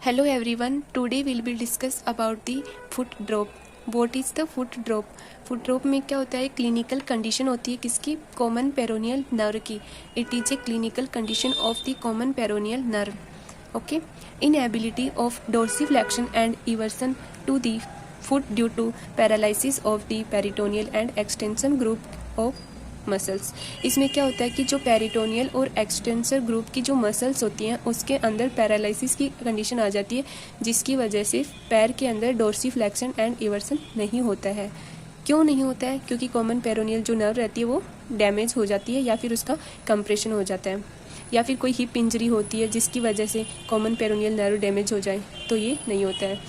Hello everyone, today we'll be discuss about the foot drop. What is the foot drop? Foot drop में क्या होता है? Clinical condition होती है किसकी? कॉमन पेरोनियल नर्व की. It is a clinical condition of the common peroneal nerve. Okay. Inability of dorsiflexion and eversion to the foot due to paralysis of the peritoneal and extension group of muscles. इसमें क्या होता है कि जो peritoneal और extensor group की जो muscles होती हैं उसके अंदर पैरालिसिस की कंडीशन आ जाती है, जिसकी वजह से पैर के अंदर डोर्सिफ्लेक्शन एंड इवर्सन नहीं होता है. क्यों नहीं होता है? क्योंकि कॉमन पेरोनियल जो नर्व रहती है वो डैमेज हो जाती है या फिर उसका कंप्रेशन हो जाता है, या फिर कोई हिप इंजरी होती है जिसकी वजह से कॉमन पेरोनियल नर्व डैमेज हो जाए, तो ये नहीं होता है,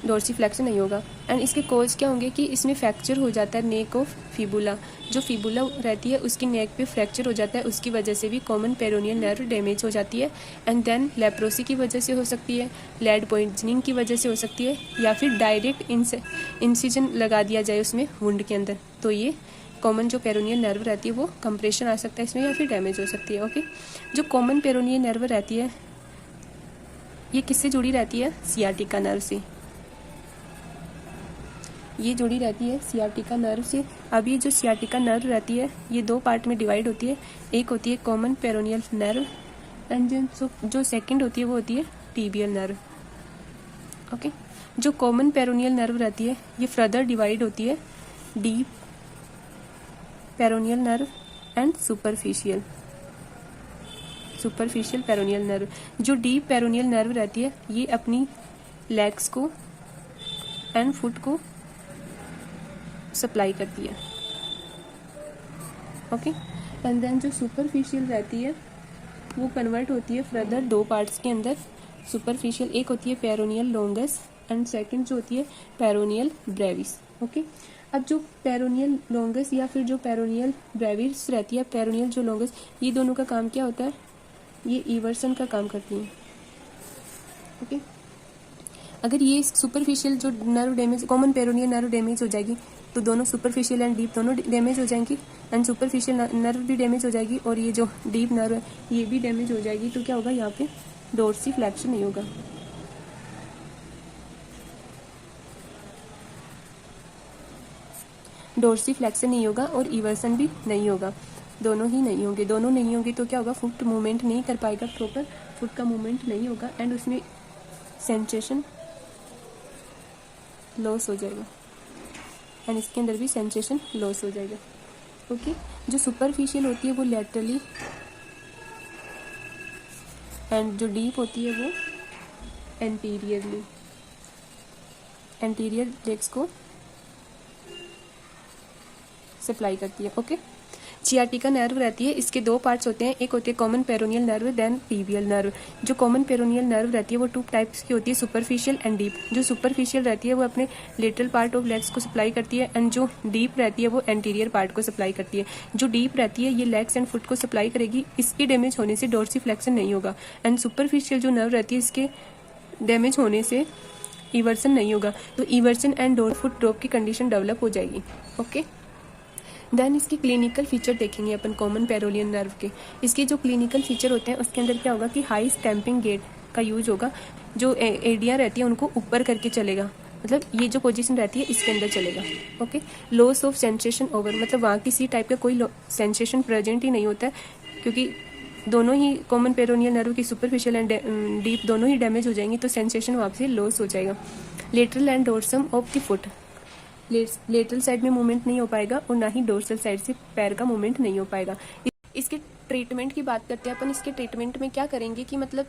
डोर्सिफ्लेक्शन नहीं होगा. एंड इसके कॉज क्या होंगे कि इसमें फ्रैक्चर हो जाता है नेक ऑफ फिबुला. जो फिबुला रहती है उसकी नेक पे फ्रैक्चर हो जाता है, उसकी वजह से भी कॉमन पेरोनियल नर्व डैमेज हो जाती है. एंड देन लेप्रोसी की वजह से हो सकती है, लेड पॉइजनिंग की वजह से हो सकती है, या फिर डायरेक्ट इंसिजन लगा दिया जाए उसमें वुंड के अंदर, तो ये कॉमन जो पेरोनियल नर्व रहती है वो कंप्रेशन आ सकता है इसमें या फिर डैमेज हो सकती है. ओके. जो कॉमन पेरोनियल नर्व रहती है ये किससे जुड़ी रहती है? सियाटिका नर्व से. ये जुड़ी रहती है सियाटिका नर्व से. अब ये जो सियाटिका नर्व रहती है ये दो पार्ट में डिवाइड होती है. एक होती है कॉमन पेरोनियल नर्व एंड जो सेकंड होती है वो होती है टिबियल नर्व. ओके. जो कॉमन पेरोनियल नर्व रहती है ये फर्दर डिवाइड होती है deep peroneal nerve and superficial peroneal nerve. जो डीप पेरोनियल नर्व रहती है ये अपनी लेग्स को एंड फुट को सप्लाई करती है. ओके. एंड देन जो सुपरफिशियल रहती है वो कन्वर्ट होती है फर्दर दो पार्ट्स के अंदर. सुपरफिशियल एक होती है पेरोनियल लॉन्गस एंड सेकंड जो होती है पेरोनियल ब्रेविस. ओके. अब जो पेरोनियल लॉन्गस या फिर जो पेरोनियल ब्रेविस रहती है, पेरोनियल जो लॉन्गस, ये दोनों का काम क्या होता है? ये इवर्सन का काम करती है. ओके. अगर ये सुपरफिशियल जो nerve damage, common peroneal nerve damage हो जाएगी तो दोनों सुपरफिशियल एंड डीप दोनों डैमेज हो जाएंगी, एंड सुपरफिशियल नर्व भी डैमेज हो जाएगी और ये जो डीप नर्व है ये भी डैमेज हो जाएगी. तो क्या होगा? यहाँ पे डोर्सिफ्लेक्शन नहीं होगा. डोर्सिफ्लेक्शन नहीं होगा और इवर्सन भी नहीं होगा. दोनों ही नहीं होंगे. दोनों नहीं होंगे तो क्या होगा? फुट मूवमेंट नहीं कर पाएगा प्रॉपर, फुट का मूवमेंट नहीं होगा एंड उसमें सेंसेशन लॉस हो जाएगा एंड इसके अंदर भी सेंसेशन लॉस हो जाएगा. ओके. जो सुपरफिशियल होती है वो लैटरली एंड जो डीप होती है वो एंटीरियरली, एंटीरियर लेग्स को सप्लाई करती है. ओके. सियाटिका नर्व रहती है, इसके दो पार्ट्स होते हैं. एक होते हैं common peroneal nerve then tibial nerve. जो कॉमन पेरोनियल नर्व रहती है वो टू टाइप्स की होती है, सुपरफिशियल एंड डीप. जो सुपरफिशियल रहती है वो अपने लेटरल पार्ट ऑफ लेग्स को सप्लाई करती है एंड जो डीप रहती है वो एंटीरियर पार्ट को सप्लाई करती है. जो डीप रहती है ये लेग्स एंड फुट को सप्लाई करेगी. इसके डैमेज होने से डोर्सिफ्लेक्शन नहीं होगा एंड सुपरफिशियल जो नर्व रहती है इसके डैमेज होने से इवर्सन नहीं होगा. तो इवर्सन एंड फुट ड्रॉप की कंडीशन डेवलप हो जाएगी. ओके. देन इसकी क्लिनिकल फीचर देखेंगे अपन कॉमन पेरोनियल नर्व के. इसके जो क्लिनिकल फीचर होते हैं उसके अंदर क्या होगा कि हाई स्टैम्पिंग गेट का यूज होगा. जो एडिया रहती है उनको ऊपर करके चलेगा, मतलब ये जो पोजीशन रहती है इसके अंदर चलेगा. Okay. Loss of sensation over, मतलब वहाँ किसी टाइप का कोई सेंसेशन प्रेजेंट ही नहीं होता है क्योंकि दोनों ही कॉमन पेरोनियल नर्व की सुपरफिशियल एंड डीप दोनों ही डैमेज हो जाएंगी तो सेंसेशन वहाँ से लॉस हो जाएगा. Lateral and dorsum of the foot, lateral side में मूवमेंट नहीं हो पाएगा और ना ही डोर्सल साइड से पैर का मूवमेंट नहीं हो पाएगा. इसके ट्रीटमेंट की बात करते हैं अपन. इसके ट्रीटमेंट में क्या करेंगे कि मतलब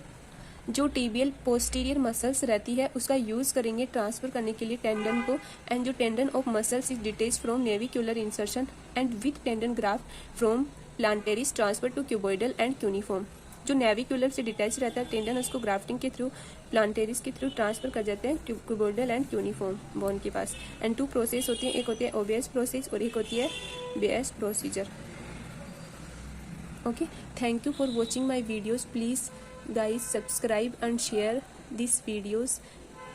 जो टिबियल पोस्टीरियर मसल्स रहती है उसका यूज करेंगे ट्रांसफर करने के लिए टेंडन को, एंड जो tendon of muscles is detach from navicular insertion and with tendon graft from plantaris transfer to cuboidal and cuneiform. जो नेविक्युलर से डिटैच रहता है टेंडन उसको ग्राफ्टिंग के थ्रू, प्लांटेरिस के थ्रू ट्रांसफर कर जाते हैं क्यूबॉइडल एंड क्यूनिफॉर्म बोन के पास. एंड टू प्रोसेस होती है, एक होती है ओबीएस प्रोसेस और एक होती है बेएस procedure. Okay. Thank you for watching my videos. Please guys subscribe and share these videos.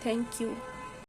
Thank you.